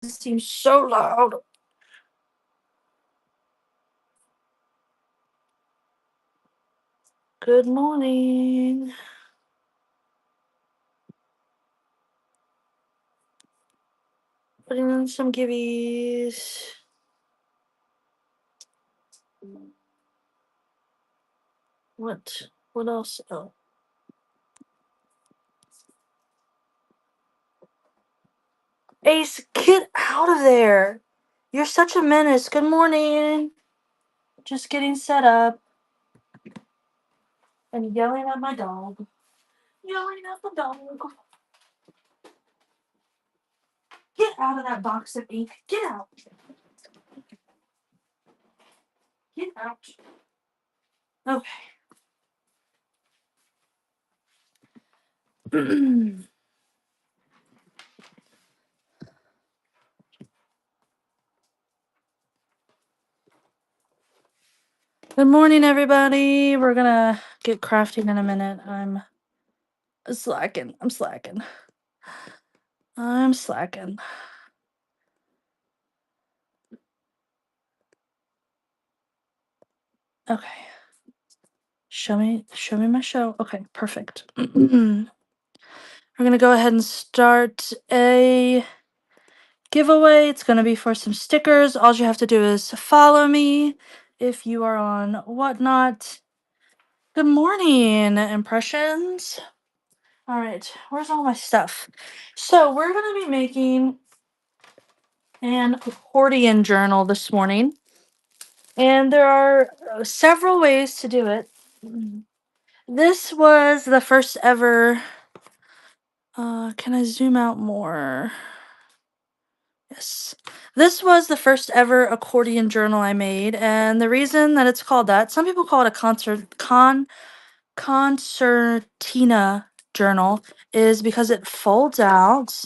This seems so loud. Good morning. Putting in some gibbies. What else? Oh. Ace, get out of there. You're such a menace. Good morning. Just getting set up. And yelling at my dog. Yelling at the dog. Get out of that box of ink. Get out. Get out. Okay. Good morning, everybody. We're gonna get crafting in a minute. I'm slacking. I'm slacking. Okay. Show me my show. Okay, perfect. We're gonna go ahead and start a giveaway. It's gonna be for some stickers. All you have to do is follow me if you are on Whatnot. Good morning, impressions. All right, where's all my stuff? So we're gonna be making an accordion journal this morning, and there are several ways to do it. This was the first ever. Can I zoom out more? Yes. This was the first ever accordion journal I made, and the reason that it's called that, some people call it a concertina journal, is because it folds out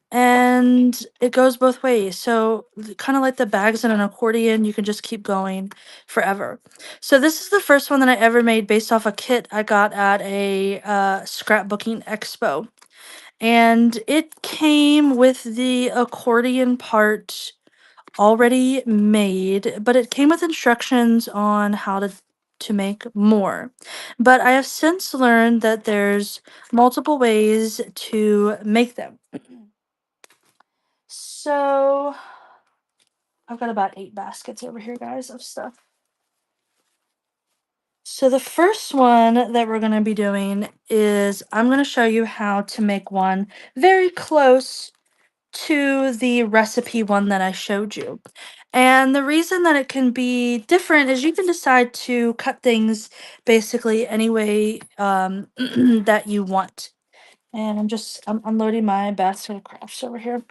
and it goes both ways. So kind of like the bags in an accordion, you can just keep going forever. So this is the first one that I ever made based off a kit I got at a scrapbooking expo. And it came with the accordion part already made, but it came with instructions on how to make more. But I have since learned that there's multiple ways to make them. So I've got about 8 baskets over here, guys, of stuff. So the first one that we're going to be doing is I'm going to show you how to make one very close to the recipe one that I showed you. And the reason that it can be different is you can decide to cut things basically any way that you want. And I'm unloading my basket of crafts over here.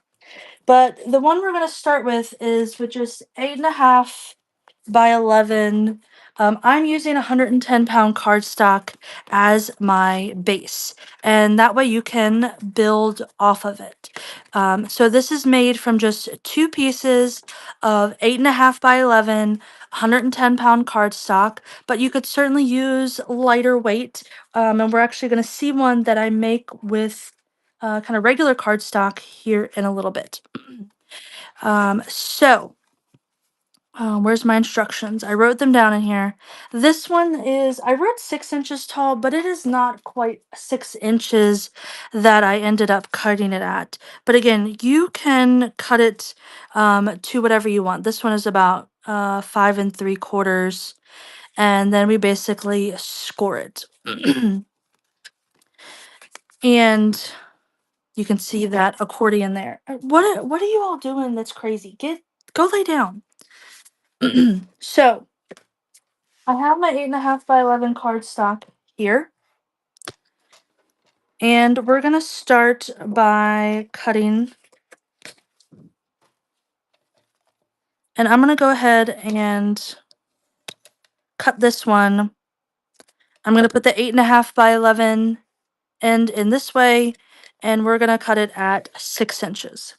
But the one we're going to start with is with just 8.5 by 11. I'm using 110-pound cardstock as my base, and that way you can build off of it. So this is made from just 2 pieces of 8.5 by 11, 110-pound cardstock, but you could certainly use lighter weight. And we're actually going to see one that I make with kind of regular cardstock here in a little bit. Where's my instructions? I wrote them down in here. This one is, I wrote 6 inches tall, but it is not quite 6 inches that I ended up cutting it at. But again, you can cut it to whatever you want. This one is about 5 3/4, and then we basically score it. And you can see that accordion there. What are you all doing that's crazy? Go lay down. So I have my 8.5 by 11 cardstock here. And we're gonna start by cutting. And I'm gonna go ahead and cut this one. I'm gonna put the 8.5 by 11 end in this way, and we're gonna cut it at 6 inches.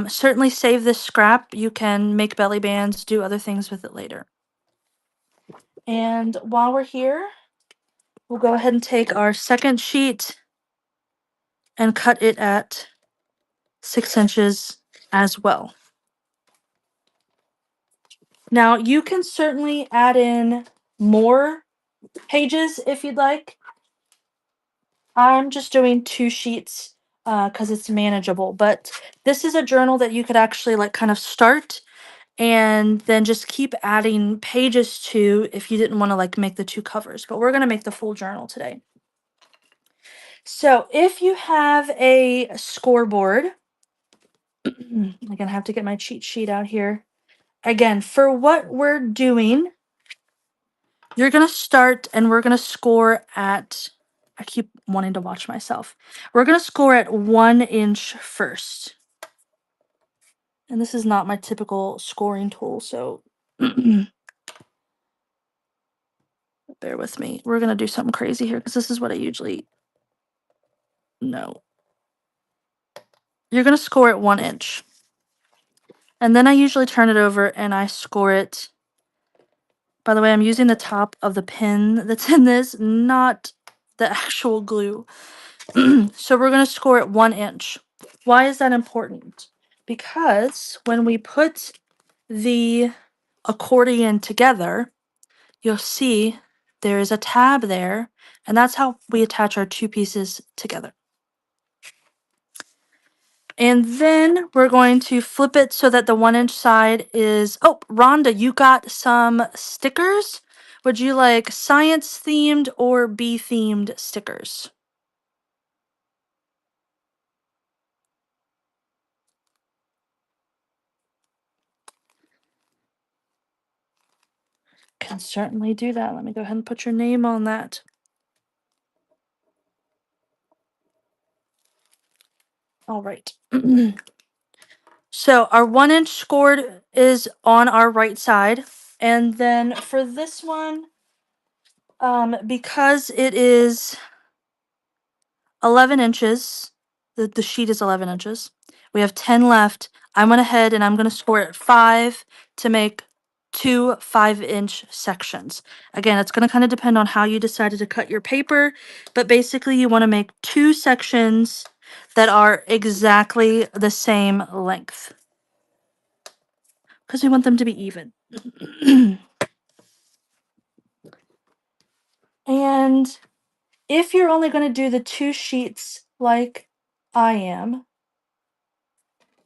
Certainly save this scrap. You can make belly bands, do other things with it later. And while we're here, we'll go ahead and take our second sheet and cut it at 6 inches as well. Now you can certainly add in more pages if you'd like. I'm just doing 2 sheets because it's manageable, but this is a journal that you could actually like kind of start and then just keep adding pages to if you didn't want to like make the 2 covers. But we're going to make the full journal today. So if you have a scoreboard, I'm going to have to get my cheat sheet out here. Again, for what we're doing, you're going to start and we're going to score at, I keep wanting to watch myself. We're going to score at 1 inch first. And this is not my typical scoring tool, so bear with me. We're going to do something crazy here because this is what I usually know. You're going to score at 1 inch. And then I usually turn it over and I score it. By the way, I'm using the top of the pin that's in this, not the actual glue. So we're going to score at 1 inch. Why is that important? Because when we put the accordion together, you'll see there is a tab there, and that's how we attach our 2 pieces together. And then we're going to flip it so that the 1 inch side is, oh, Rhonda, you got some stickers? Would you like science themed or bee themed stickers? Can certainly do that. Let me go ahead and put your name on that. All right. So our 1 inch scored is on our right side. And then for this one, because it is 11 inches, the sheet is 11 inches. We have 10 left. I went ahead and I'm going to score it at 5 to make 2 5-inch sections. Again, it's going to kind of depend on how you decided to cut your paper, but basically you want to make 2 sections that are exactly the same length because we want them to be even. And if you're only going to do the 2 sheets like I am,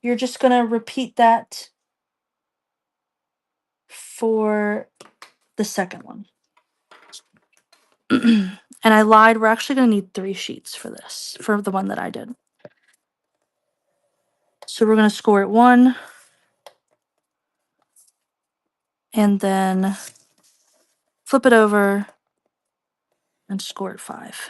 you're just going to repeat that for the second one. And I lied, we're actually going to need 3 sheets for this, for the one that I did. So we're going to score at 1, and then flip it over and score at 5.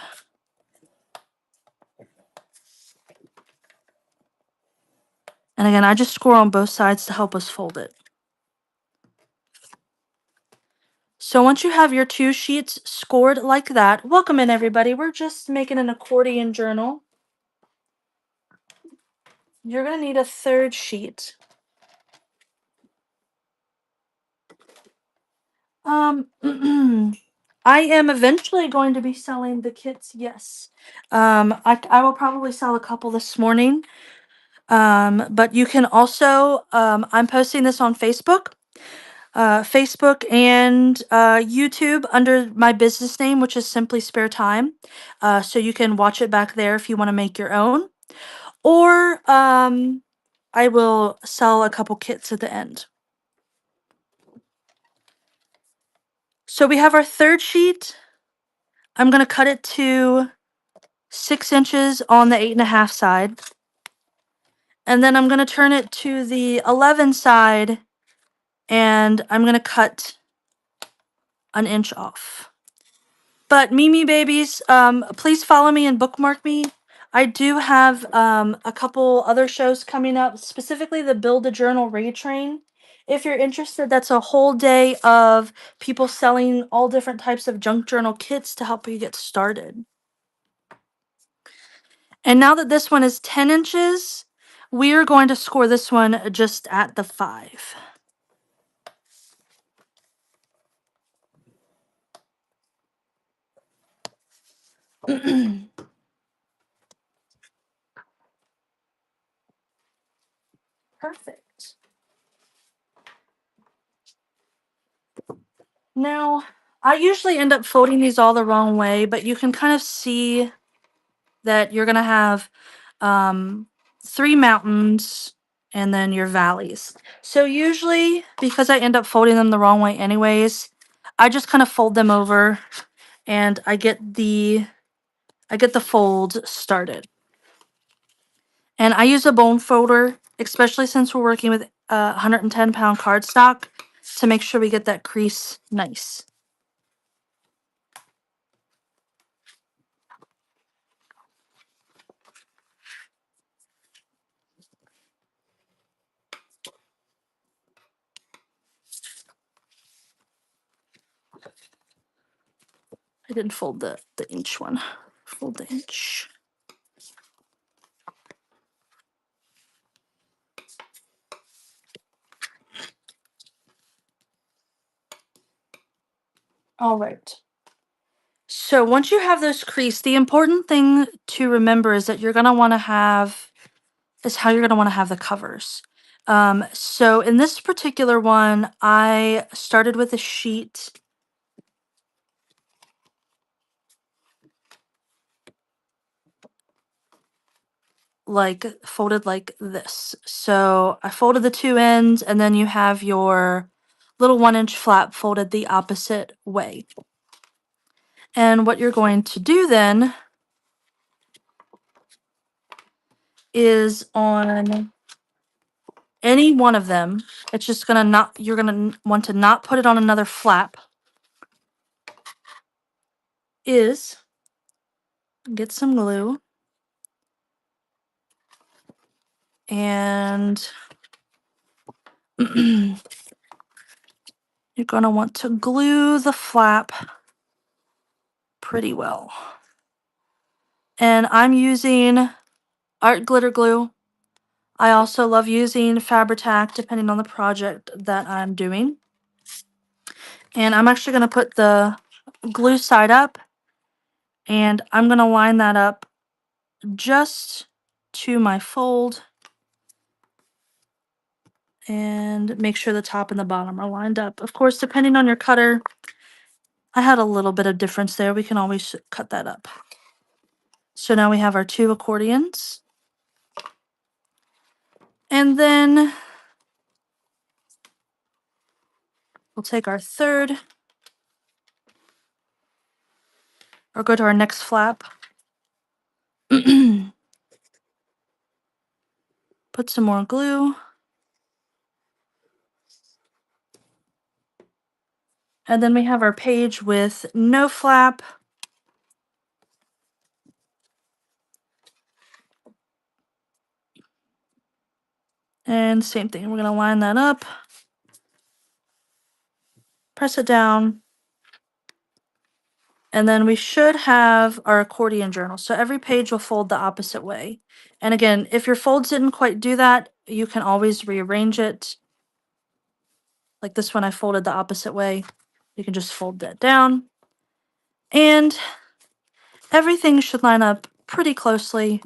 And again, I just score on both sides to help us fold it. So once you have your 2 sheets scored like that, welcome in everybody. We're just making an accordion journal. You're going to need a 3rd sheet. I am eventually going to be selling the kits, yes. I will probably sell a couple this morning. But you can also, I'm posting this on Facebook. Facebook and YouTube under my business name, which is Simply Spare Time. So you can watch it back there if you want to make your own. Or I will sell a couple kits at the end. So we have our 3rd sheet. I'm going to cut it to 6 inches on the 8.5 side. And then I'm going to turn it to the 11 side, and I'm going to cut an inch off. But Mimi babies, please follow me and bookmark me. I do have a couple other shows coming up, specifically the Build a Journal Raid Train. If you're interested, that's a whole day of people selling all different types of junk journal kits to help you get started. And now that this one is 10 inches, we are going to score this one just at the 5. Perfect. Now, I usually end up folding these all the wrong way, but you can kind of see that you're going to have um, 3 mountains and then your valleys. So usually, because I end up folding them the wrong way anyways, I just kind of fold them over and I get the fold started. And I use a bone folder, especially since we're working with 110-pound cardstock, to make sure we get that crease nice. I didn't fold the inch one. Fold the inch. All right. So once you have those creased, the important thing to remember is that you're going to want to have is how you're going to want to have the covers. So in this particular one, I started with a sheet like folded like this. So I folded the 2 ends, and then you have your little 1-inch flap folded the opposite way. And what you're going to do then is on any one of them, it's just gonna not, you're gonna want to not put it on another flap, is get some glue and you're gonna want to glue the flap pretty well. And I'm using art glitter glue. I also love using Fabri-Tac depending on the project that I'm doing. And I'm actually gonna put the glue side up, and I'm gonna line that up just to my fold and make sure the top and the bottom are lined up. Of course, depending on your cutter, I had a little bit of difference there. We can always cut that up. So now we have our 2 accordions. And then we'll take our third, or go to our next flap. Put some more glue. And then we have our page with no flap. And same thing, we're going to line that up, press it down, and then we should have our accordion journal. So every page will fold the opposite way. And again, if your folds didn't quite do that, you can always rearrange it. Like this one, I folded the opposite way. You can just fold that down. And everything should line up pretty closely.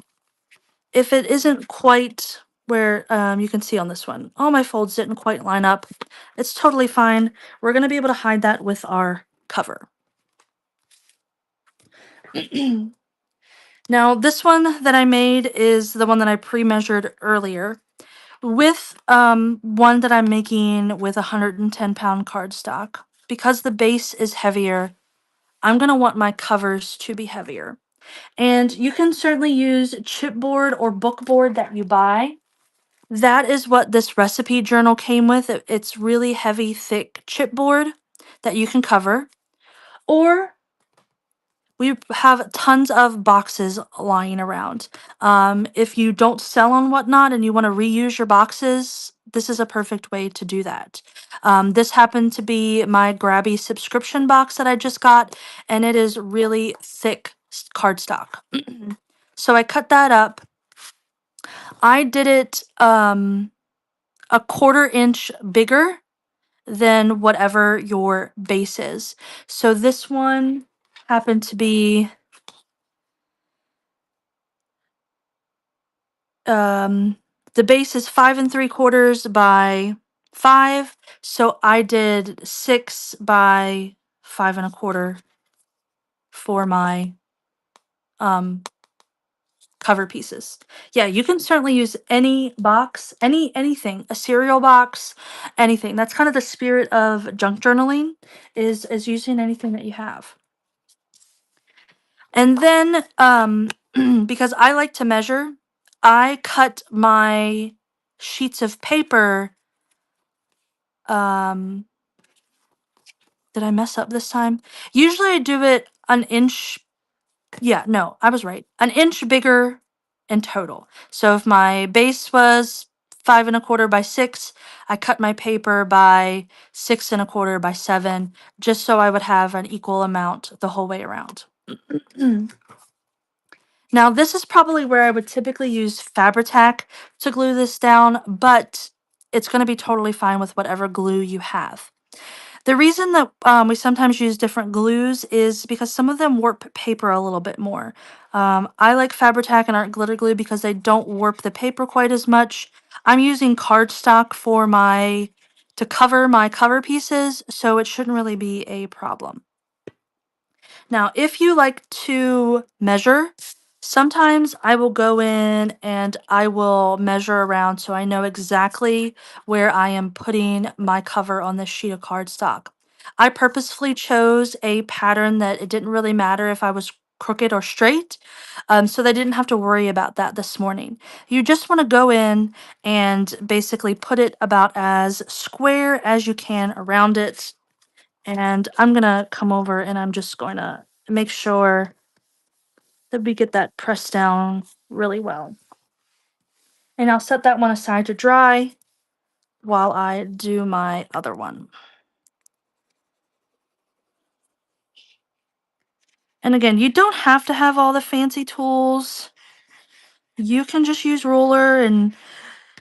If it isn't quite where you can see on this one, all my folds didn't quite line up. It's totally fine. We're going to be able to hide that with our cover. Now, this one that I made is the one that I pre-measured earlier with one that I'm making with 110-pound cardstock. Because the base is heavier, I'm going to want my covers to be heavier. And you can certainly use chipboard or bookboard that you buy. That is what this recipe journal came with. It's really heavy, thick chipboard that you can cover. Or we have tons of boxes lying around. If you don't sell on Whatnot and you want to reuse your boxes, this is a perfect way to do that. This happened to be my Grabby subscription box that I just got, and it is really thick cardstock. So I cut that up. I did it a 1/4 inch bigger than whatever your base is. So this one happened to be um The base is 5 3/4 by 5, so I did 6 by 5 1/4 for my um cover pieces. Yeah, you can certainly use any box, anything, a cereal box, anything. That's kind of the spirit of junk journaling is using anything that you have. And then because I like to measure, I cut my sheets of paper. um did I mess up this time? Usually I do it an inch. Yeah, no, I was right. An inch bigger in total. So if my base was 5 1/4 by 6, I cut my paper by 6 1/4 by 7, just so I would have an equal amount the whole way around. Now, this is probably where I would typically use Fabri-Tac to glue this down, but it's going to be totally fine with whatever glue you have. The reason that we sometimes use different glues is because some of them warp paper a little bit more. I like Fabri-Tac and Art Glitter Glue because they don't warp the paper quite as much. I'm using cardstock for to cover my cover pieces, so it shouldn't really be a problem. Now, if you like to measure, sometimes I will go in and I will measure around so I know exactly where I am putting my cover on this sheet of cardstock. I purposefully chose a pattern that it didn't really matter if I was crooked or straight, so they didn't have to worry about that this morning. You just want to go in and basically put it about as square as you can around it, and I'm gonna come over and I'm just going to make sure that we get that pressed down really well. And I'll set that one aside to dry while I do my other one. And again, you don't have to have all the fancy tools. You can just use ruler and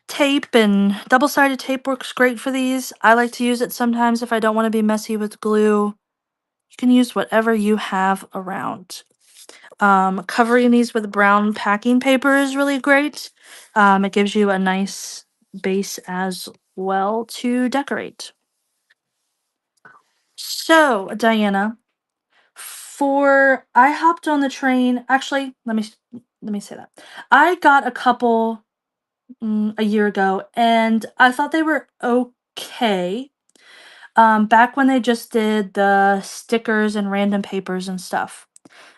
tape, and double-sided tape works great for these. I like to use it sometimes if I don't want to be messy with glue. You can use whatever you have around. Covering these with brown packing paper is really great. It gives you a nice base as well to decorate. So, Diana, I hopped on the train. Actually, let me say that. I got a couple a year ago, and I thought they were okay. Back when they just did the stickers and random papers and stuff.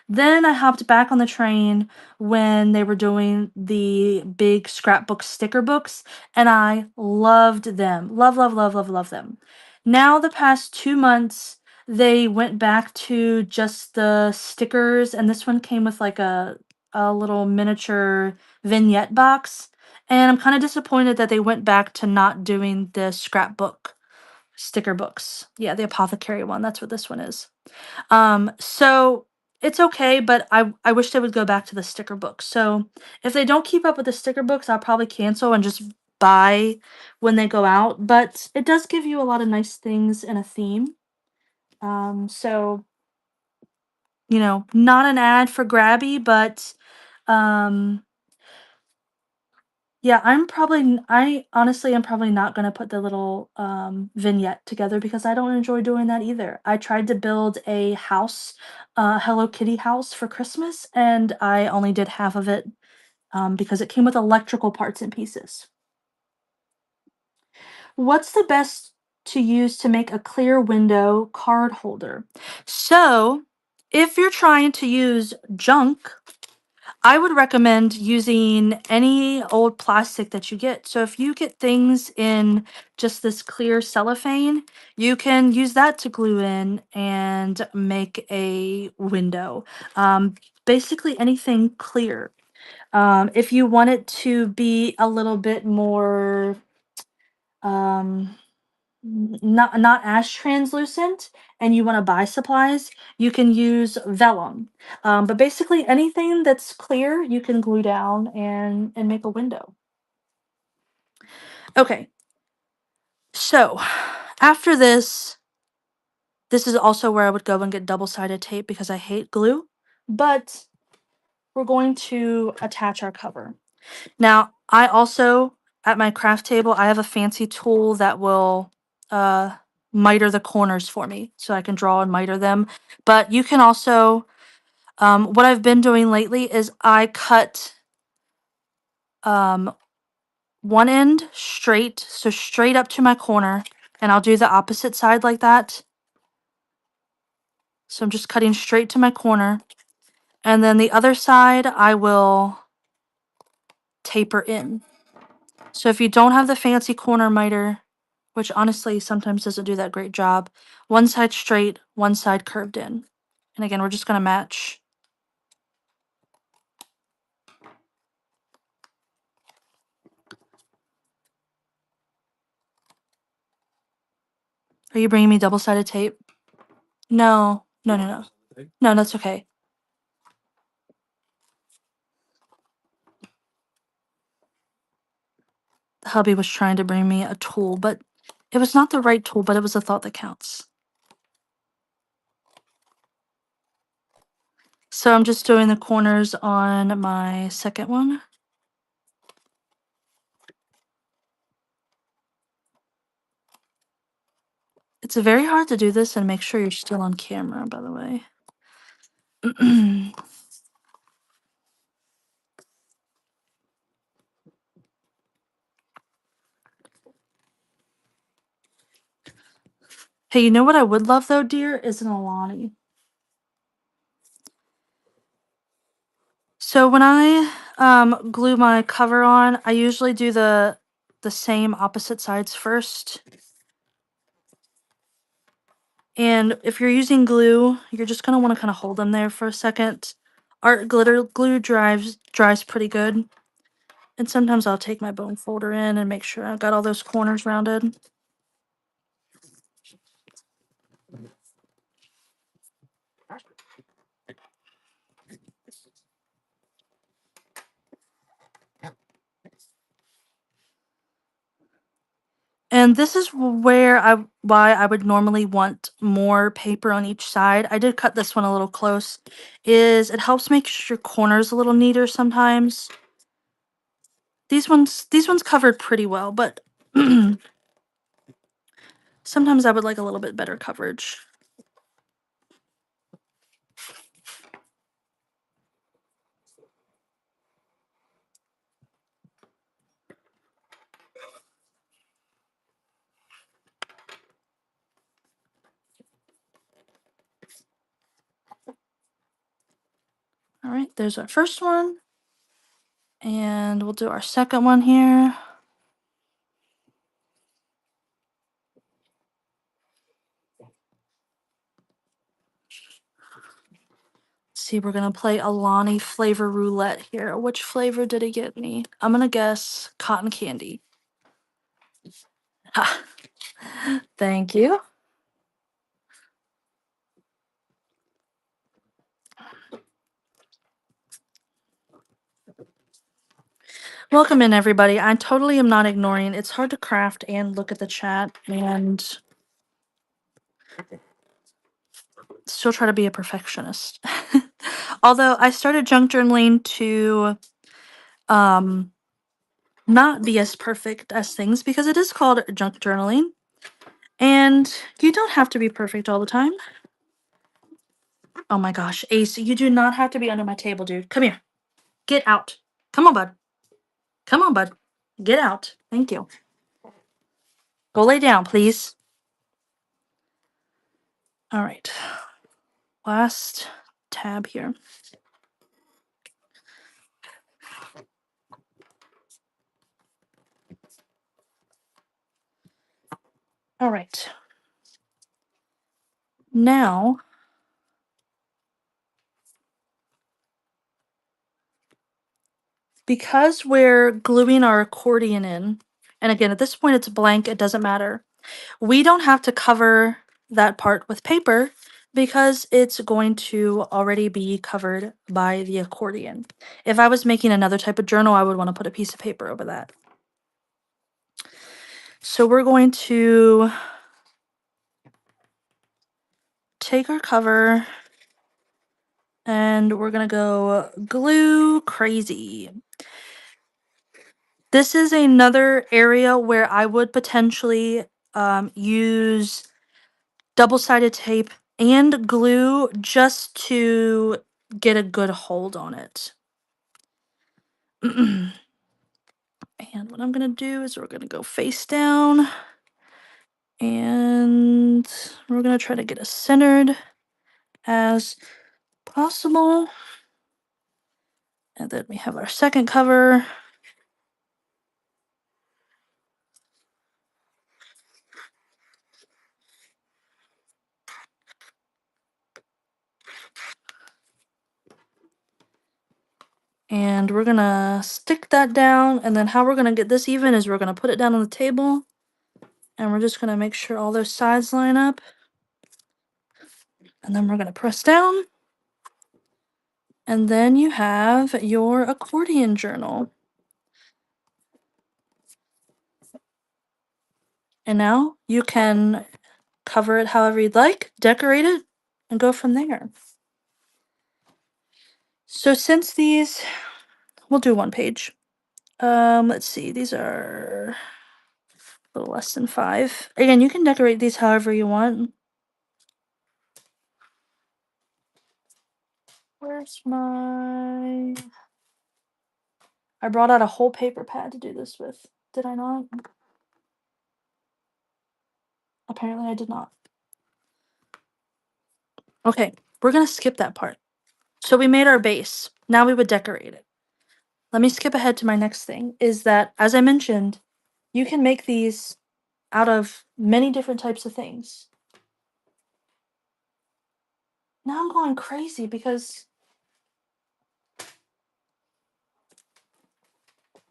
Then I hopped back on the train when they were doing the big scrapbook sticker books, and I loved them. Love, love, love, love, love them. Now, the past 2 months, they went back to just the stickers, and this one came with like a little miniature vignette box. And I'm kind of disappointed that they went back to not doing the scrapbook sticker books. Yeah, the apothecary one. That's what this one is. So it's okay, but I wish they would go back to the sticker books. So if they don't keep up with the sticker books, I'll probably cancel and just buy when they go out. But it does give you a lot of nice things in a theme. So not an ad for Grabby, but um yeah, I honestly am probably not gonna put the little vignette together because I don't enjoy doing that either. I tried to build a house, Hello Kitty house for Christmas, and I only did half of it because it came with electrical parts and pieces. What's the best to use to make a clear window card holder? So, if you're trying to use junk, I would recommend using any old plastic that you get. So if you get things in just this clear cellophane, you can use that to glue in and make a window. Basically anything clear. If you want it to be a little bit more um, not as translucent, and you want to buy supplies, you can use vellum. But basically anything that's clear, you can glue down and make a window. Okay, so after this is also where I would go and get double-sided tape because I hate glue, but we're going to attach our cover. Now, I also at my craft table, I have a fancy tool that will miter the corners for me so I can draw and miter them. But you can also, what I've been doing lately is I cut one end straight, so straight up to my corner, and I'll do the opposite side like that. So I'm just cutting straight to my corner. And then the other side, I will taper in. So if you don't have the fancy corner miter, which honestly sometimes doesn't do that great job, one side straight, one side curved in. And again, we're just going to match. Are you bringing me double-sided tape? No. No, no, no. No, that's okay. The hubby was trying to bring me a tool, but it was not the right tool, but it was a thought that counts. So I'm just doing the corners on my second one. It's very hard to do this and make sure you're still on camera, by the way. Hey, you know what I would love though, dear, is an Alani. So when I glue my cover on, I usually do the same opposite sides first. And if you're using glue, you're just gonna want to kind of hold them there for a second. Art glitter glue dries pretty good. And sometimes I'll take my bone folder in and make sure I've got all those corners rounded. And this is why I would normally want more paper on each side. I did cut this one a little close. Is it helps make your corners a little neater sometimes. These ones covered pretty well, but sometimes I would like a little bit better coverage. All right, there's our first one. And we'll do our second one here. Let's see, we're gonna play Alani flavor roulette here. Which flavor did it get me? I'm gonna guess cotton candy. Ha. Thank you. Welcome in, everybody. I totally am not ignoring. It's hard to craft and look at the chat and still try to be a perfectionist. Although I started junk journaling to not be as perfect as things because it is called junk journaling. And you don't have to be perfect all the time. Oh my gosh, Ace, you do not have to be under my table, dude. Come here. Get out. Come on, bud. Come on, bud. Get out. Thank you. Go lay down, please. All right. Last tab here. All right. Now, because we're gluing our accordion in, and again, at this point it's blank, it doesn't matter. We don't have to cover that part with paper because it's going to already be covered by the accordion. If I was making another type of journal, I would want to put a piece of paper over that. So we're going to take our cover and we're going to go glue crazy. This is another area where I would potentially use double-sided tape and glue just to get a good hold on it. And what I'm gonna do is we're gonna go face down and we're gonna try to get as centered as possible. And then we have our second cover. And we're gonna stick that down, and then how we're gonna get this even is we're gonna put it down on the table, and we're just gonna make sure all those sides line up. And then we're gonna press down, and then you have your accordion journal. And now you can cover it however you'd like, decorate it, and go from there. So since these, we'll do one page. Let's see, these are a little less than 5. Again, you can decorate these however you want. Where's my... I brought out a whole paper pad to do this with. Did I not? Apparently I did not. Okay, we're gonna skip that part. So we made our base. Now we would decorate it. Let me skip ahead to my next thing, is that, as I mentioned, you can make these out of many different types of things. Now I'm going crazy because...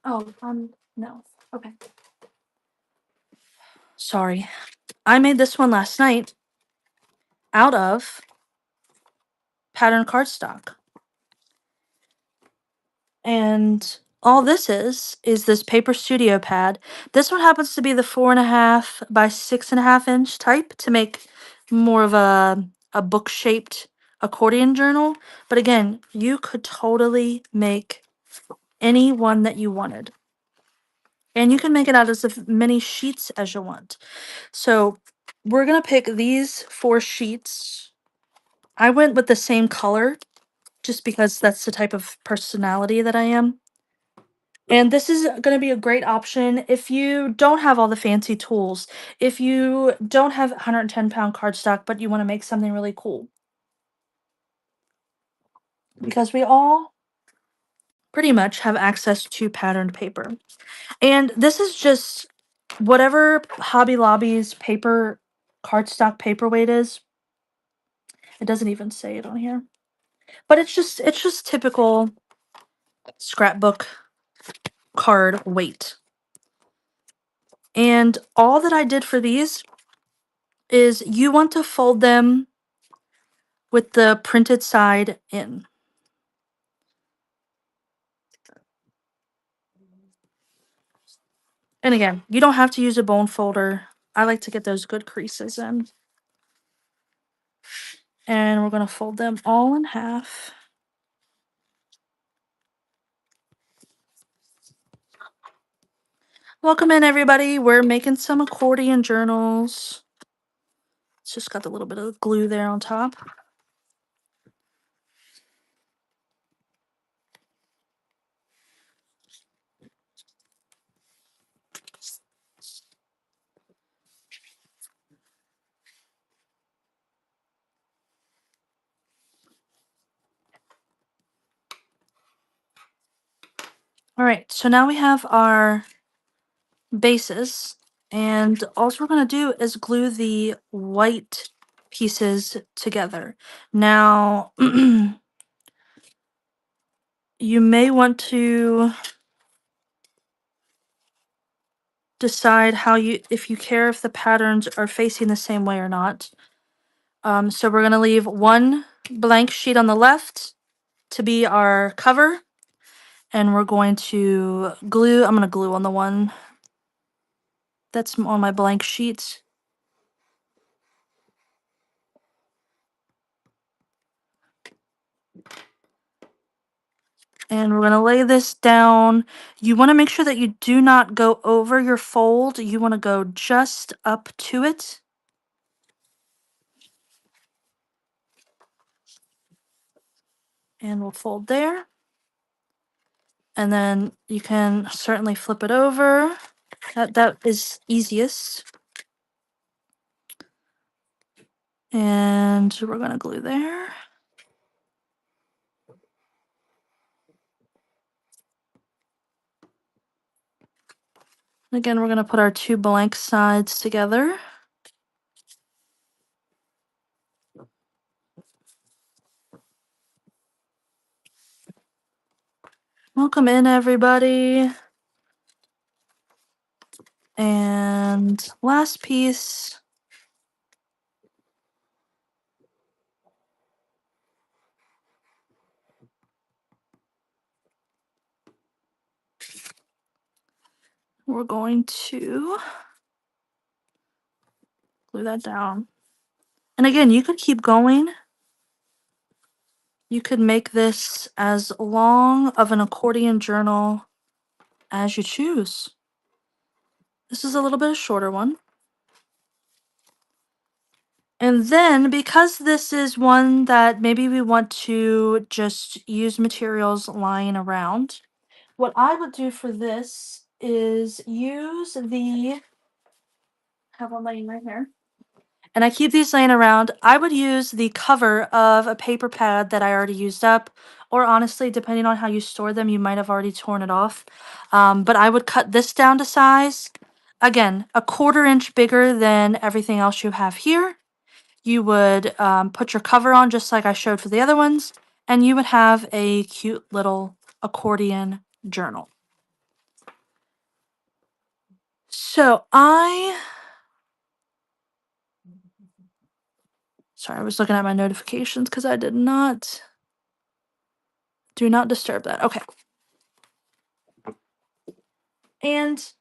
Oh, no. Okay. Sorry. I made this one last night out of pattern cardstock. And all this is this paper studio pad. This one happens to be the 4.5 by 6.5 inch type to make more of a book shaped accordion journal. But again, you could totally make any one that you wanted. And you can make it out as many sheets as you want. So we're gonna pick these 4 sheets. I went with the same color just because that's the type of personality that I am. And this is going to be a great option if you don't have all the fancy tools, if you don't have 110-pound cardstock, but you want to make something really cool. Because we all pretty much have access to patterned paper. And this is just whatever Hobby Lobby's paper cardstock paperweight is. It doesn't even say it on here. But it's just typical scrapbook card weight. And all that I did for these is you want to fold them with the printed side in. And again, you don't have to use a bone folder. I like to get those good creases in. And we're going to fold them all in half. Welcome in, everybody. We're making some accordion journals. It's just got a little bit of glue there on top. All right, so now we have our bases, and all we're going to do is glue the white pieces together. Now, you may want to decide if you care if the patterns are facing the same way or not. So we're going to leave one blank sheet on the left to be our cover. And we're going to glue. I'm going to glue on the one that's on my blank sheet. And we're going to lay this down. You want to make sure that you do not go over your fold. You want to go just up to it. And we'll fold there. And then you can certainly flip it over. That is easiest. And we're going to glue there. Again, we're going to put our two blank sides together. Welcome in, everybody. And last piece. We're going to glue that down. And again, you could keep going. You could make this as long of an accordion journal as you choose. This is a little bit of a shorter one. And then, because this is one that maybe we want to just use materials lying around, what I would do for this is use the, have one laying right here. And I keep these laying around. I would use the cover of a paper pad that I already used up, or honestly, depending on how you store them, you might have already torn it off. But I would cut this down to size. Again, a 1/4 inch bigger than everything else you have here. You would put your cover on just like I showed for the other ones, and you would have a cute little accordion journal. So sorry, I was looking at my notifications because I did not, do not disturb that. Okay. And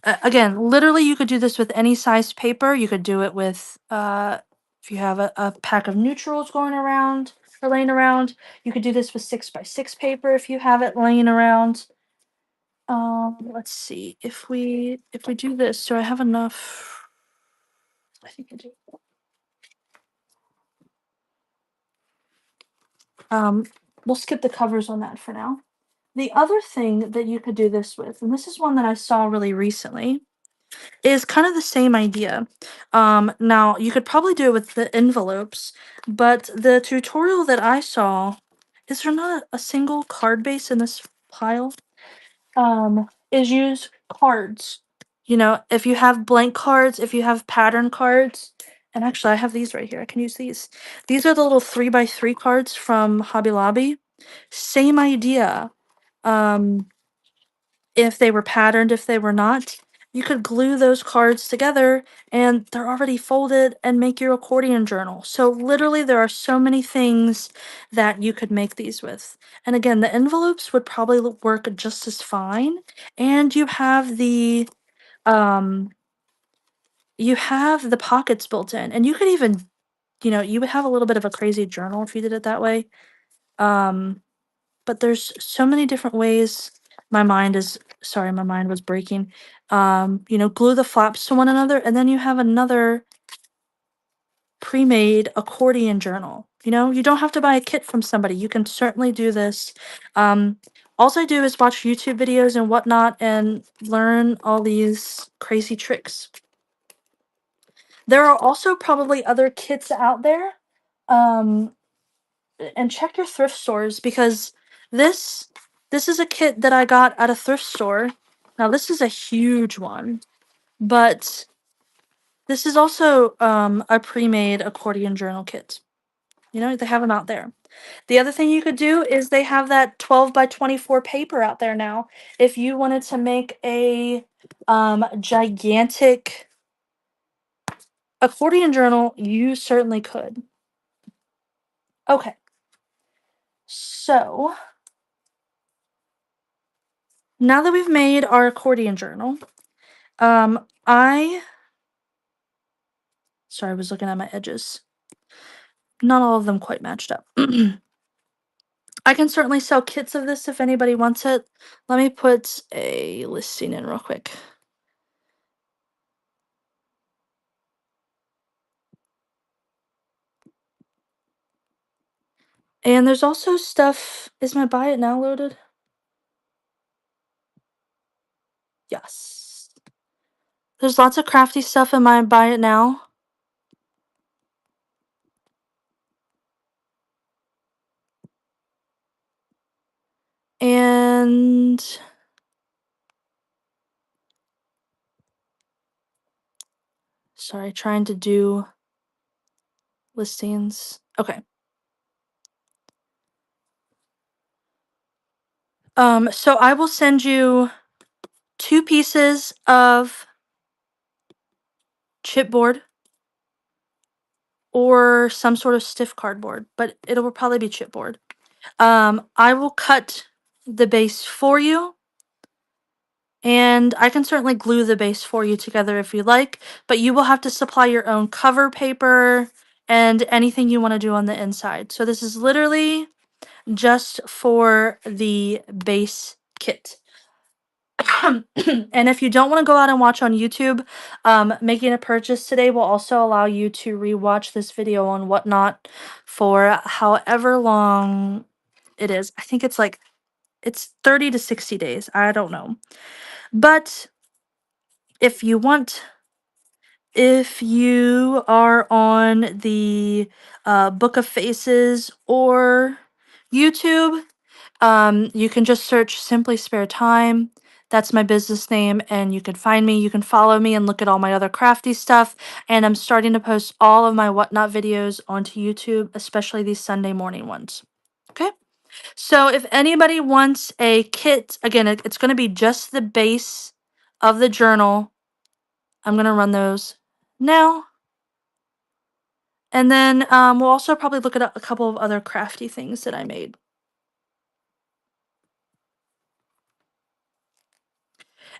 again, literally you could do this with any size paper. You could do it with, if you have a pack of neutrals going around or laying around, you could do this with 6x6 paper if you have it laying around. Let's see if we do this. Do I have enough? I think I do. We'll skip the covers on that for now. The other thing that you could do this with, and this is one that I saw really recently, is kind of the same idea. Now you could probably do it with the envelopes, but the tutorial that I saw, is there not a single card base in this pile? Is use cards. You know, if you have blank cards, if you have pattern cards, and actually I have these right here. I can use these. These are the little 3x3 cards from Hobby Lobby. Same idea. Um, if they were patterned, if they were not, you could glue those cards together and they're already folded and make your accordion journal. So literally there are so many things that you could make these with. And again, the envelopes would probably work just as fine. And um you have the pockets built in. And you could even, you would have a little bit of a crazy journal if you did it that way. But there's so many different ways. My mind was breaking. Glue the flaps to one another, and then you have another pre-made accordion journal. You don't have to buy a kit from somebody. You can certainly do this. All I do is watch YouTube videos and whatnot and learn all these crazy tricks. There are also probably other kits out there. And check your thrift stores, because this is a kit that I got at a thrift store. Now this is a huge one, but this is also a pre-made accordion journal kit. They have them out there. The other thing you could do is they have that 12x24 paper out there now. If you wanted to make a gigantic accordion journal, you certainly could. Okay. So now that we've made our accordion journal, sorry, I was looking at my edges. Not all of them quite matched up. I can certainly sell kits of this if anybody wants it. Let me put a listing in real quick. And there's also stuff. Is my buy it now loaded? Yes. There's lots of crafty stuff in my buy it now. And sorry, trying to do listings. Okay. So I will send you 2 pieces of chipboard or some sort of stiff cardboard, but it will probably be chipboard. I will cut the base for you, and I can certainly glue the base for you together if you like, but you will have to supply your own cover paper and anything you want to do on the inside. So this is literally just for the base kit. And if you don't want to go out and watch on YouTube, making a purchase today will also allow you to rewatch this video on Whatnot for however long it is. I think it's 30 to 60 days. I don't know. But if you want, if you are on the Book of Faces or YouTube, you can just search Simply Spare Time. That's my business name, and you can find me. You can follow me and look at all my other crafty stuff. And I'm starting to post all of my Whatnot videos onto YouTube, especially these Sunday morning ones. Okay? So if anybody wants a kit, again, it's going to be just the base of the journal. I'm going to run those now. And then we'll also probably look at a couple of other crafty things that I made.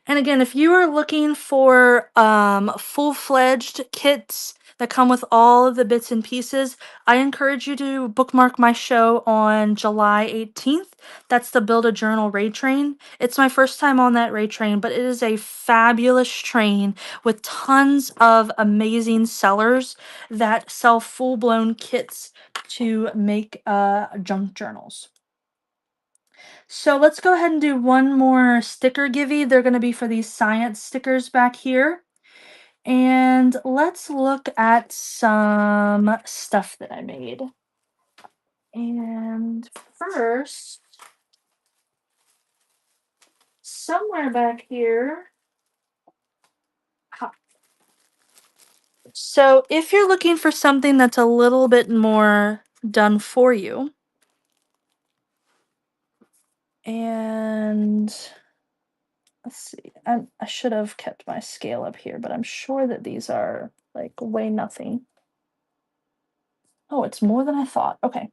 And again, if you are looking for full-fledged kits that come with all of the bits and pieces, I encourage you to bookmark my show on July 18th. That's the Build a Journal raid train. It's my first time on that raid train, but it is a fabulous train with tons of amazing sellers that sell full-blown kits to make junk journals. So let's go ahead and do one more sticker givey. They're going to be for these science stickers back here. And let's look at some stuff that I made. And first, somewhere back here. ha- So if you're looking for something that's a little bit more done for you, and let's see, I should have kept my scale up here, but I'm sure that these are like weigh nothing. Oh, it's more than I thought. Okay.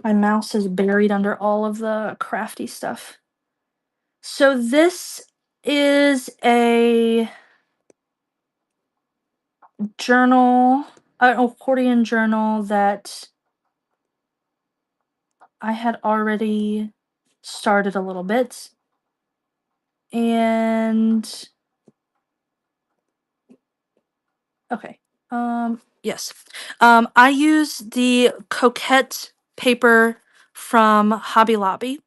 My mouse is buried under all of the crafty stuff. So this is a journal, an accordion journal that I had already started a little bit. And okay. Yes. I use the Coquette paper from Hobby Lobby.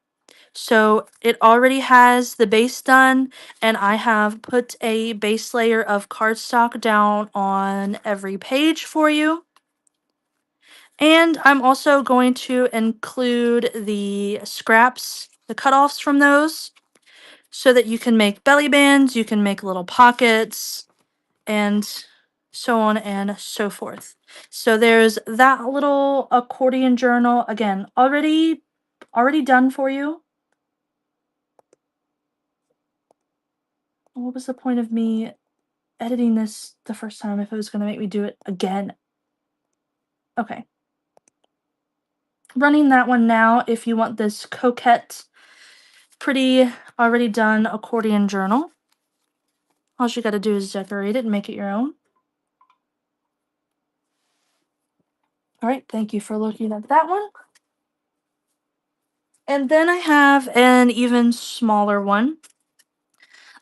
So it already has the base done, and I have put a base layer of cardstock down on every page for you. And I'm also going to include the scraps, the cutoffs from those, so that you can make belly bands, you can make little pockets, and so on and so forth. So there's that little accordion journal, again, already done for you. What was the point of me editing this the first time if it was going to make me do it again? Okay. Running that one now if you want this coquette, pretty, already done accordion journal. All you got to do is decorate it and make it your own. All right, thank you for looking at that one. And then I have an even smaller one.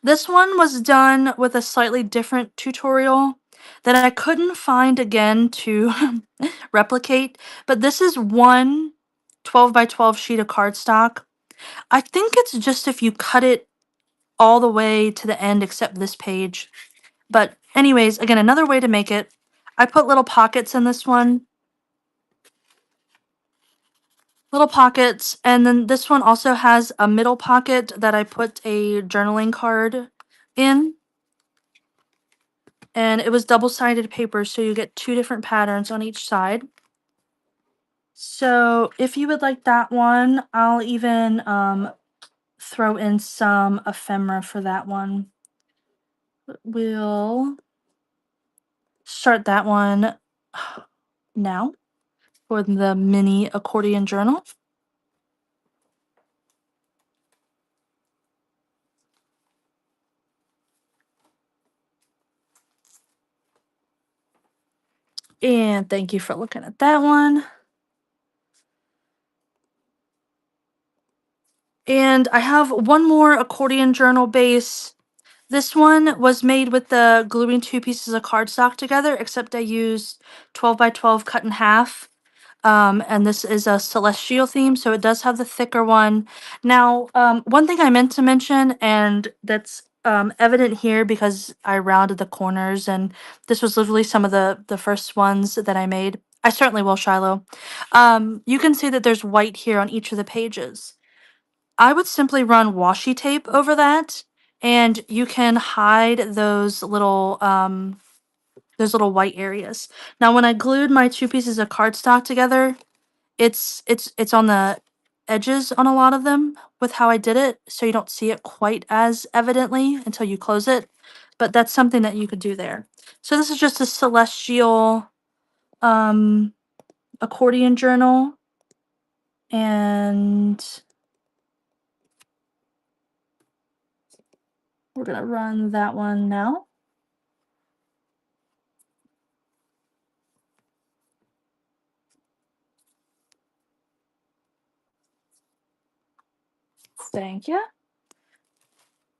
This one was done with a slightly different tutorial that I couldn't find again to replicate, but this is one 12 by 12 sheet of cardstock. I think it's just if you cut it all the way to the end except this page. But anyways, again, another way to make it. I put little pockets in this one. Little pockets, and then this one also has a middle pocket that I put a journaling card in. And it was double-sided paper, so you get two different patterns on each side. So if you would like that one, I'll even throw in some ephemera for that one. We'll start that one now for the mini accordion journal. And thank you for looking at that one. And I have one more accordion journal base. This one was made with the gluing two pieces of cardstock together, except I used 12 by 12 cut in half. And this is a celestial theme, so it does have the thicker one. Now, one thing I meant to mention, and that's evident here because I rounded the corners, and this was literally some of the first ones that I made. I certainly will, Shiloh. You can see that there's white here on each of the pages. I would simply run washi tape over that, and you can hide those little white areas. Now, when I glued my two pieces of cardstock together, it's on the edges on a lot of them with how I did it, so you don't see it quite as evidently until you close it. But that's something that you could do there. So this is just a celestial accordion journal, and we're gonna run that one now. Thank you.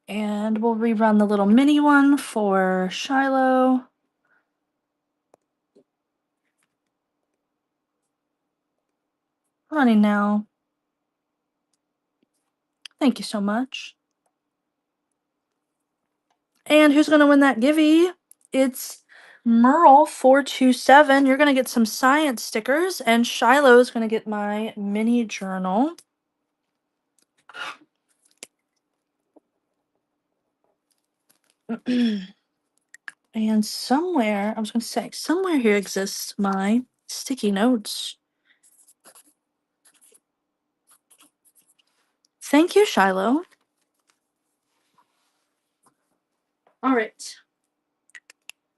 And we'll rerun the little mini one for Shiloh. Running now. Thank you so much. And who's going to win that givey? It's Merle427. You're going to get some science stickers, and Shiloh's going to get my mini journal. And somewhere, I was going to say, somewhere here exists my sticky notes. Thank you, Shiloh. All right.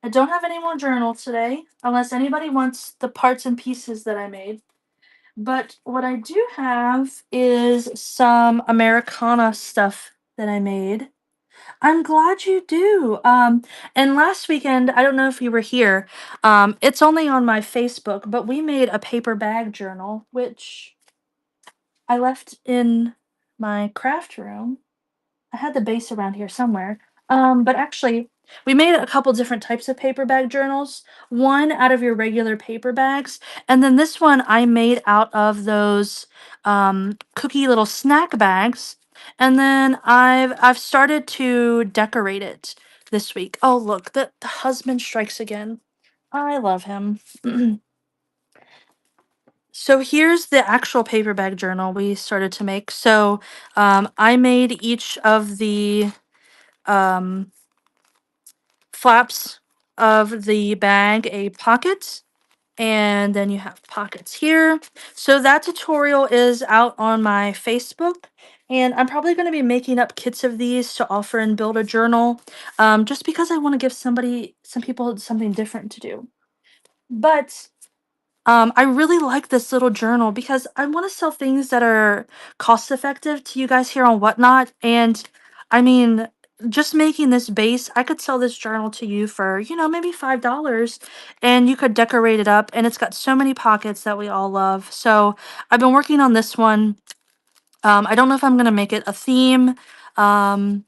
I don't have any more journals today, unless anybody wants the parts and pieces that I made. But what I do have is some Americana stuff that I made. I'm glad you do. And last weekend, I don't know if you were here. It's only on my Facebook, but we made a paper bag journal, which I left in my craft room. I had the base around here somewhere. But actually, we made a couple different types of paper bag journals. One out of your regular paper bags, and then this one I made out of those cookie little snack bags. And then I've started to decorate it this week. Oh look, the husband strikes again. I love him. So here's the actual paper bag journal we started to make. So I made each of the um, flaps of the bag a pocket, and then you have pockets here. So that tutorial is out on my Facebook, and I'm probably going to be making up kits of these to offer and build a journal, just because I want to give some people something different to do. But I really like this little journal because I want to sell things that are cost effective to you guys here on Whatnot. And I mean, just making this base, I could sell this journal to you for, maybe $5, and you could decorate it up. And it's got so many pockets that we all love. So I've been working on this one I don't know if I'm gonna make it a theme. Um,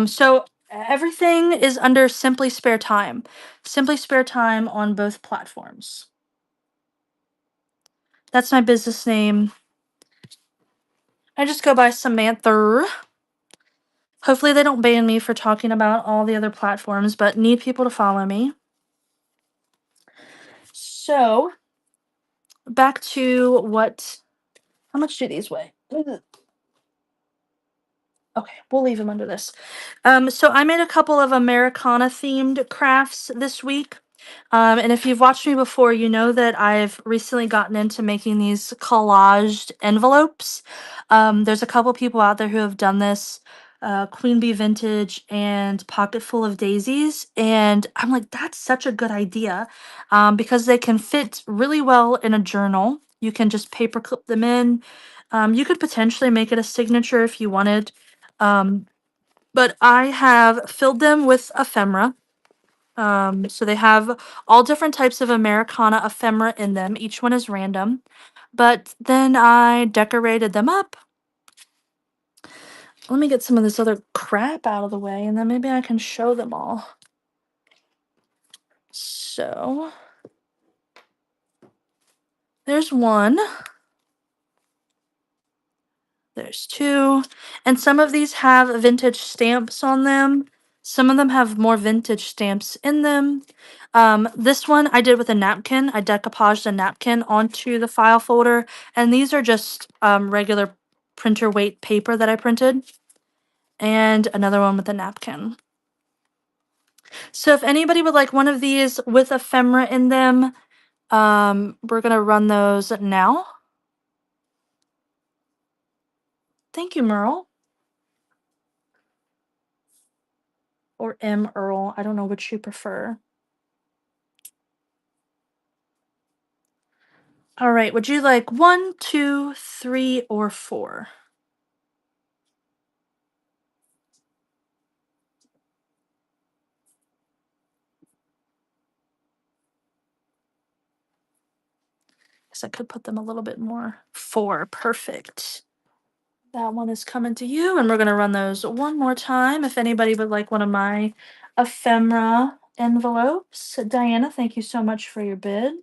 so everything is under Simply Spare Time. Simply Spare Time on both platforms. That's my business name. I just go by Samantha. Hopefully they don't ban me for talking about all the other platforms, but need people to follow me. So back to how much do these weigh? Ugh. Okay, we'll leave them under this. So I made a couple of Americana themed crafts this week. And if you've watched me before, you know that I've recently gotten into making these collaged envelopes. There's a couple people out there who have done this, Queen Bee Vintage and Pocket Full of Daisies. And I'm like, that's such a good idea because they can fit really well in a journal. You can just paper clip them in. You could potentially make it a signature if you wanted. Um, but I have filled them with ephemera. So they have all different types of Americana ephemera in them. Each one is random. But then I decorated them up. Let me get some of this other crap out of the way and then maybe I can show them all. So there's one. There's two. And some of these have vintage stamps on them. Some of them have more vintage stamps in them. This one I did with a napkin. I decoupaged a napkin onto the file folder. And these are just regular printer weight paper that I printed. And another one with a napkin. So if anybody would like one of these with ephemera in them, we're going to run those now. Thank you, Merle. Or M. Earl. I don't know which you prefer. All right, would you like 1, 2, 3, or 4? Guess I could put them a little bit more. 4, perfect. That one is coming to you, and we're going to run those one more time. If anybody would like one of my ephemera envelopes. Diana, thank you so much for your bid.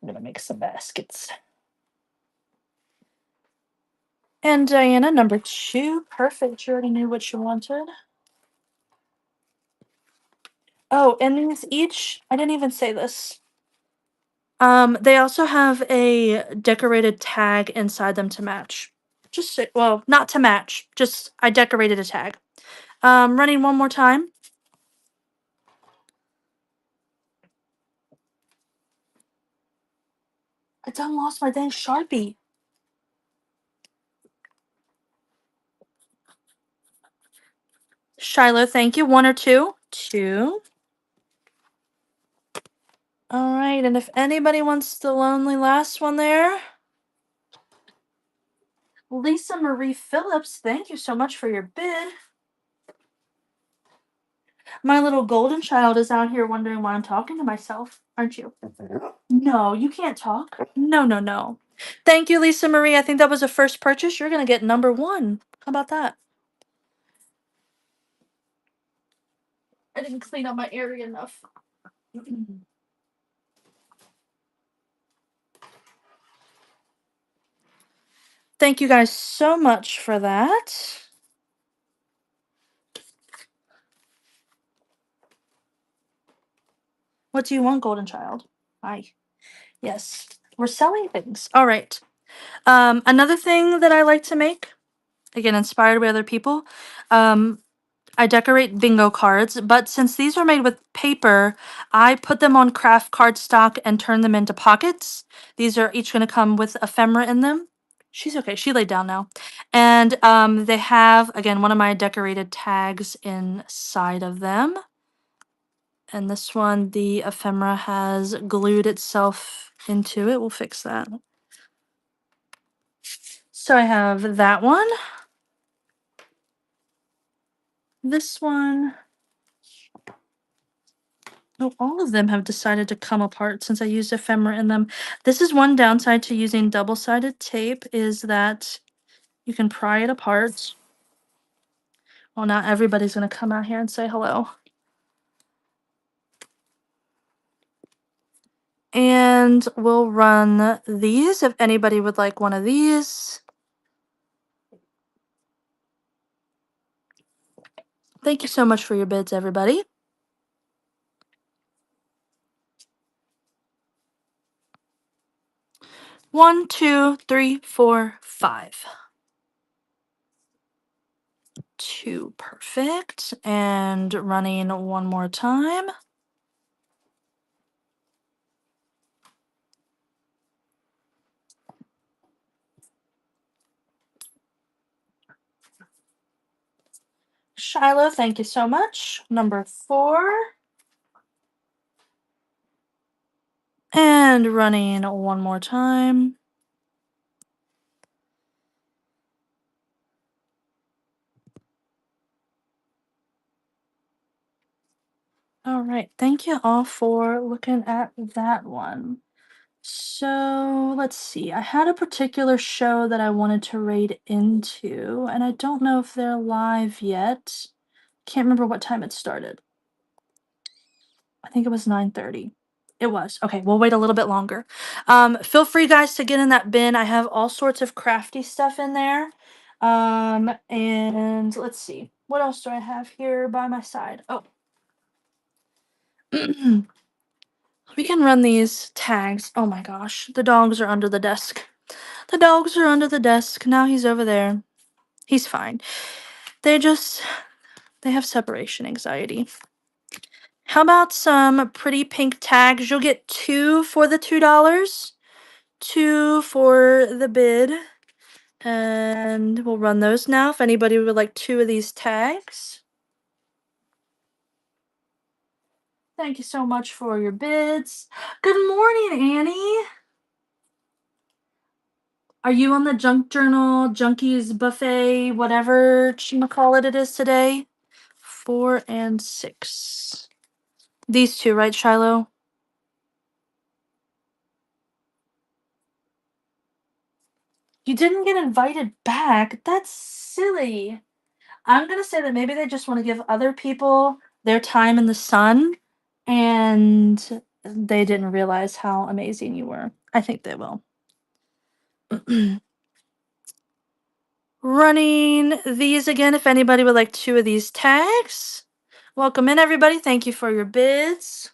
I'm going to make some baskets. And Diana, number 2, perfect. You already knew what you wanted. Oh, and these each, I didn't even say this. They also have a decorated tag inside them to match. Well, not to match, just I decorated a tag. Running one more time. I done lost my dang Sharpie. Shiloh, thank you. 1 or 2? 2. All right, and if anybody wants the lonely last one there. Lisa Marie Phillips, thank you so much for your bid. My little golden child is out here wondering why I'm talking to myself, aren't you? No, you can't talk. No, no, no. Thank you, Lisa Marie. I think that was a first purchase. You're going to get number 1. How about that? I didn't clean up my area enough. Thank you guys so much for that. What do you want, golden child? Hi. Yes, we're selling things. All right. Another thing that I like to make, again, inspired by other people, I decorate bingo cards, but since these are made with paper, I put them on craft cardstock and turn them into pockets. These are each going to come with ephemera in them. She's okay. She laid down now. And they have, again, one of my decorated tags inside of them. And this one, the ephemera has glued itself into it. We'll fix that. So I have that one. This one. Oh, all of them have decided to come apart since I used ephemera in them. This is one downside to using double-sided tape is that you can pry it apart. Well, not everybody's gonna come out here and say hello. And we'll run these if anybody would like one of these. Thank you so much for your bids, everybody. One, two, three, four, five. Two, perfect. And running one more time. Shiloh, thank you so much. Number 4. And running one more time. All right, thank you all for looking at that one. So let's see. I had a particular show that I wanted to raid into, and I don't know if they're live yet. Can't remember what time it started. I think it was 9:30. It was. Okay, we'll wait a little bit longer. Feel free, guys, to get in that bin. I have all sorts of crafty stuff in there. And let's see. What else do I have here by my side? Oh. We can run these tags. Oh my gosh. The dogs are under the desk. The dogs are under the desk. Now he's over there. He's fine. They have separation anxiety. How about some pretty pink tags? You'll get 2 for the $2. 2 for the bid. And we'll run those now if anybody would like 2 of these tags. Thank you so much for your bids. Good morning, Annie. Are you on the Junk Journal, Junkies Buffet, whatever call it is today? 4 and 6. These 2, right, Shiloh? You didn't get invited back? That's silly. I'm gonna say that maybe they just want to give other people their time in the sun, and they didn't realize how amazing you were. I think they will. Running these again if anybody would like 2 of these tags. Welcome in, everybody. Thank you for your bids.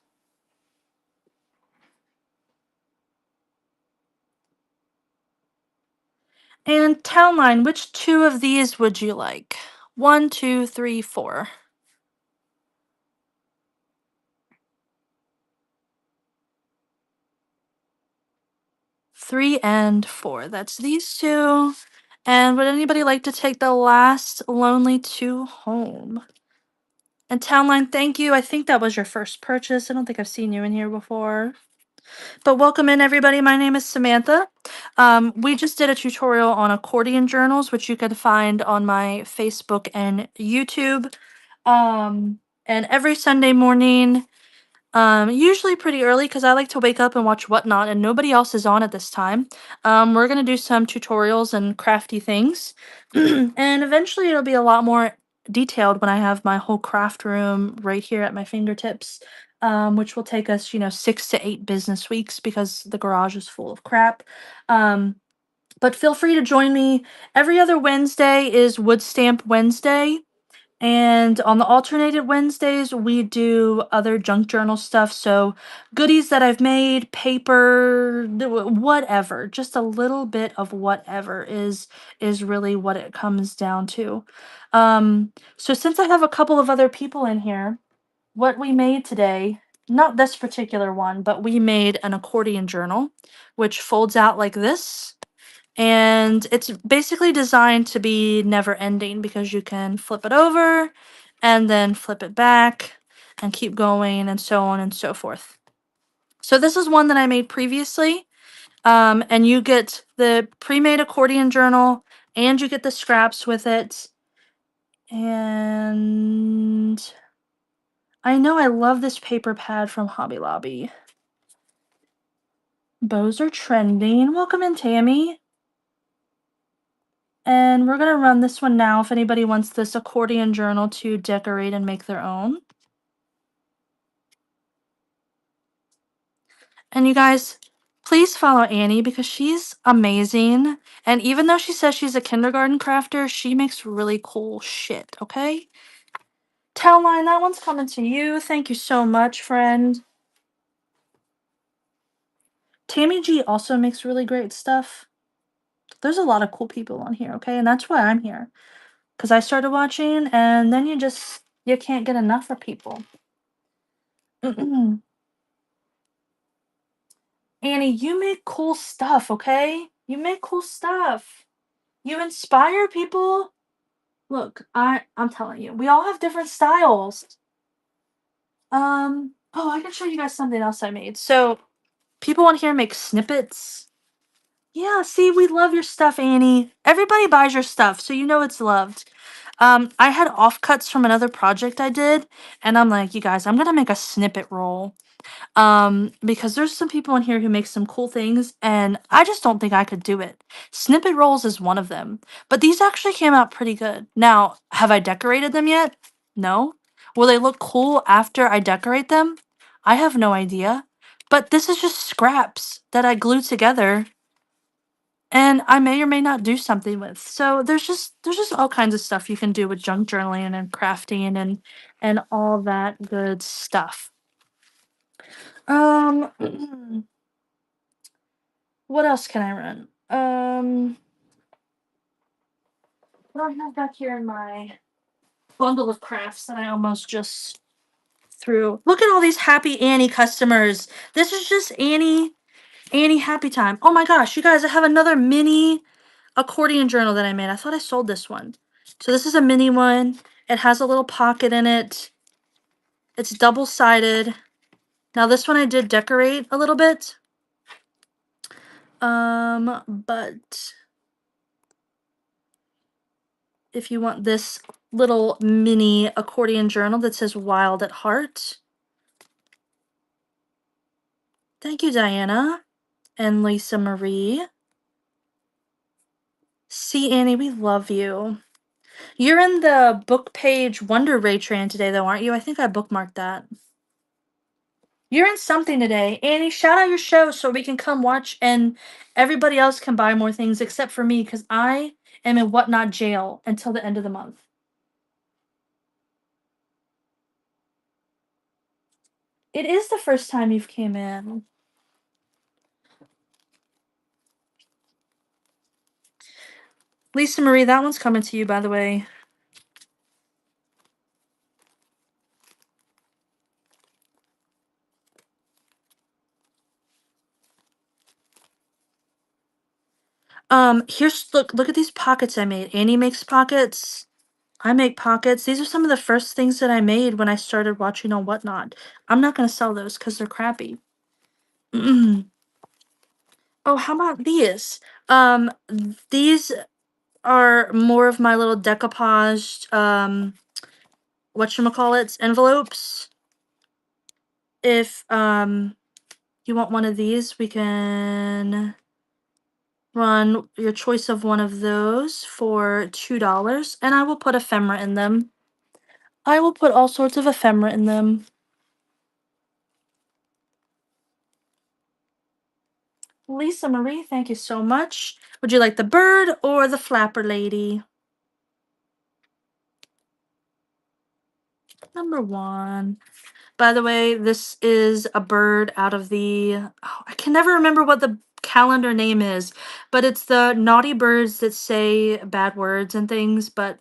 And Townline, which 2 of these would you like? 1, 2, 3, 4. 3 and 4. That's these 2. And would anybody like to take the last lonely 2 home? And Townline, thank you. I think that was your first purchase. I don't think I've seen you in here before. But welcome in, everybody. My name is Samantha. We just did a tutorial on accordion journals, which you could find on my Facebook and YouTube. And every Sunday morning, usually pretty early because I like to wake up and watch Whatnot, and nobody else is on at this time. We're gonna do some tutorials and crafty things, and eventually it'll be a lot more detailed when I have my whole craft room right here at my fingertips. Which will take us, 6 to 8 business weeks because the garage is full of crap. But feel free to join me. Every other Wednesday is Wood Stamp Wednesday. And on the alternated Wednesdays, we do other junk journal stuff. So goodies that I've made, paper, whatever. Just a little bit of whatever is really what it comes down to. So since I have a couple of other people in here, what we made today, not this particular one, but we made an accordion journal, which folds out like this. And it's basically designed to be never ending because you can flip it over and then flip it back and keep going and so on and so forth. So this is one that I made previously. And you get the pre-made accordion journal and you get the scraps with it. And I know I love this paper pad from Hobby Lobby. Bows are trending. Welcome in, Tammy. And we're going to run this one now if anybody wants this accordion journal to decorate and make their own. And you guys, please follow Annie because she's amazing. And even though she says she's a kindergarten crafter, she makes really cool shit, okay? Townline, that one's coming to you. Thank you so much, friend. Tammy G also makes really great stuff. There's a lot of cool people on here, okay? And that's why I'm here. Because I started watching, and then you can't get enough of people. Annie, you make cool stuff, okay? You make cool stuff. You inspire people. Look, I'm telling you, we all have different styles. Oh, I can show you guys something else I made. So, people on here make snippets. Yeah, see, we love your stuff, Annie. Everybody buys your stuff, so you know it's loved. I had offcuts from another project I did, and I'm like, you guys, I'm gonna make a snippet roll. Because there's some people in here who make some cool things, and I just don't think I could do it. Snippet rolls is one of them, but these actually came out pretty good. Now, have I decorated them yet? No. Will they look cool after I decorate them? I have no idea. But this is just scraps that I glue together and I may or may not do something with. So there's just all kinds of stuff you can do with junk journaling and crafting and all that good stuff. Um what else can I run? What do I have back here in my bundle of crafts that I almost just threw? Look at all these happy Annie customers. This is just Annie happy time. Oh my gosh, you guys, I have another mini accordion journal that I made. I thought I sold this one. So this is a mini one. It has a little pocket in it. It's double-sided. Now this one I did decorate a little bit. But if you want this little mini accordion journal that says Wild at Heart. Thank you, Diana and Lisa Marie. See, Annie, we love you. You're in the book page Wonder Ray Tran today, though, aren't you? I think I bookmarked that. You're in something today. Annie, shout out your show so we can come watch and everybody else can buy more things except for me because I am in Whatnot jail until the end of the month. It is the first time you've came in. Lisa Marie, that one's coming to you, by the way. Here's look at these pockets I made. Annie makes pockets. I make pockets. These are some of the first things that I made when I started watching on Whatnot. I'm not gonna sell those because they're crappy. Oh, how about these? These are more of my little decoupaged whatchamacallits envelopes. If you want one of these, we can run your choice of one of those for $2, and I will put ephemera in them. I will put all sorts of ephemera in them. Lisa Marie, thank you so much. Would you like the bird or the flapper lady? Number one. By the way, this is a bird out of the... Oh, I can never remember what the calendar name is, but it's the naughty birds that say bad words and things, but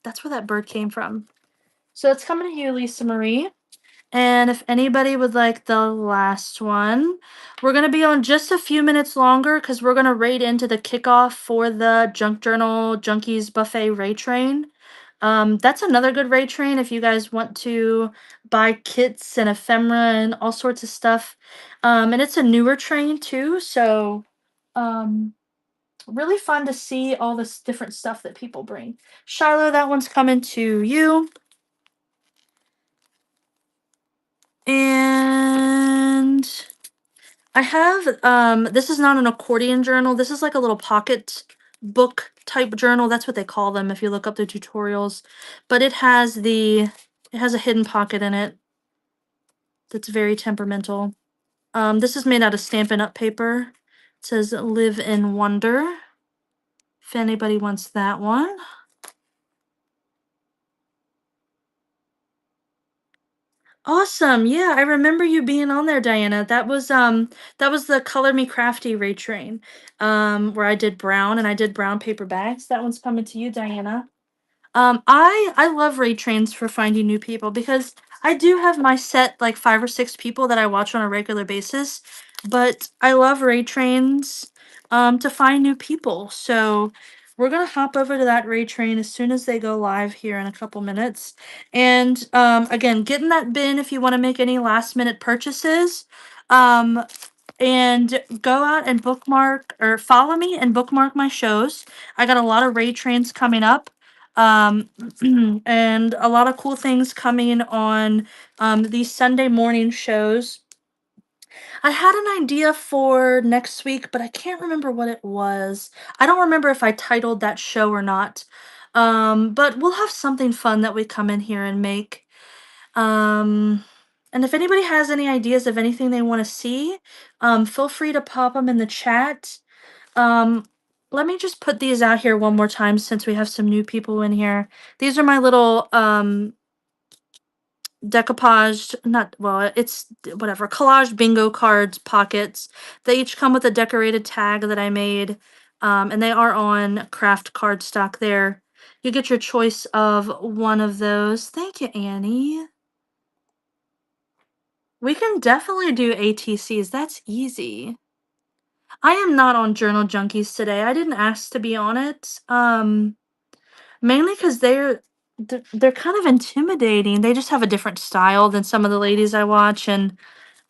that's where that bird came from. So it's coming to you, Lisa Marie. And if anybody would like the last one, we're going to be on just a few minutes longer because we're going to raid into the kickoff for the Junk Journal Junkies Buffet Raid Train. That's another good raid train if you guys want to buy kits and ephemera and all sorts of stuff. And it's a newer train too, so really fun to see all this different stuff that people bring. Shiloh, that one's coming to you. And I have this is not an accordion journal. This is like a little pocket book type journal. That's what they call them if you look up the tutorials. But it has a hidden pocket in it that's very temperamental. This is made out of Stampin' Up paper. It says "Live in Wonder." If anybody wants that one. Awesome. Yeah, I remember you being on there, Diana. That was the Color Me Crafty Ray Train. Where I did brown and I did brown paper bags. That one's coming to you, Diana. I love raid trains for finding new people because I do have my set like 5 or 6 people that I watch on a regular basis, but I love raid trains to find new people. So we're gonna hop over to that raid train as soon as they go live here in a couple minutes. And again, get in that bin if you want to make any last minute purchases. Um, and go out and bookmark or follow me and bookmark my shows. I got a lot of raid trains coming up. Um, and a lot of cool things coming on these Sunday morning shows. I had an idea for next week, but I can't remember what it was. I don't remember if I titled that show or not. But we'll have something fun that we come in here and make. Um, and if anybody has any ideas of anything they want to see, feel free to pop them in the chat. Um, Let me just put these out here one more time since we have some new people in here. These are my little decoupaged, not well, it's whatever, collage bingo cards pockets. They each come with a decorated tag that I made. And they are on craft cardstock there. You get your choice of one of those. Thank you, Annie. We can definitely do ATCs. That's easy. I am not on Journal Junkies today. I didn't ask to be on it. Mainly because they're kind of intimidating. They just have a different style than some of the ladies I watch, and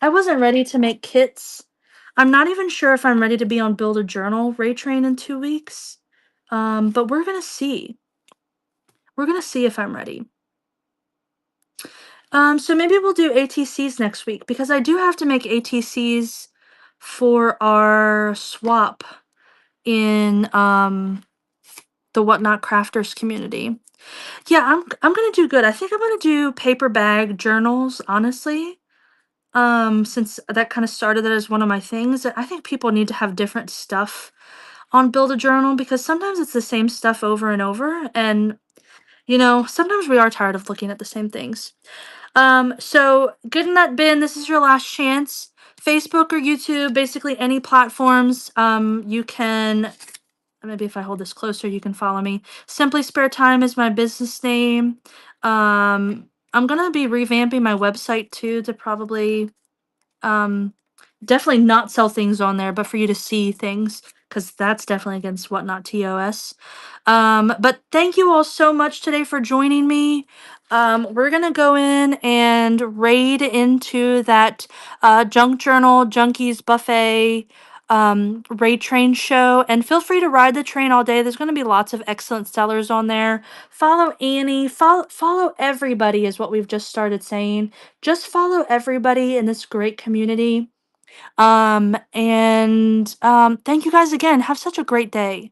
I wasn't ready to make kits. I'm not even sure if I'm ready to be on Build a Journal Ray Train in 2 weeks. But we're gonna see. We're gonna see if I'm ready. So maybe we'll do ATCs next week because I do have to make ATCs for our swap in the Whatnot Crafters community. Yeah, I'm gonna do good. I think I'm gonna do paper bag journals, honestly. Since that kind of started that as one of my things. I think people need to have different stuff on Build a Journal because sometimes it's the same stuff over and over, and sometimes we are tired of looking at the same things. So get in that bin. This is your last chance. Facebook or YouTube, basically any platforms. You can maybe if I hold this closer, you can follow me. Simply Spare Time is my business name. I'm gonna be revamping my website too to probably definitely not sell things on there, but for you to see things, because that's definitely against Whatnot TOS. But thank you all so much today for joining me. We're gonna go in and raid into that Junk Journal Junkies Buffet raid train show, and feel free to ride the train all day. There's going to be lots of excellent sellers on there. Follow Annie, follow everybody is what we've just started saying. Just follow everybody in this great community. And thank you guys again. Have such a great day.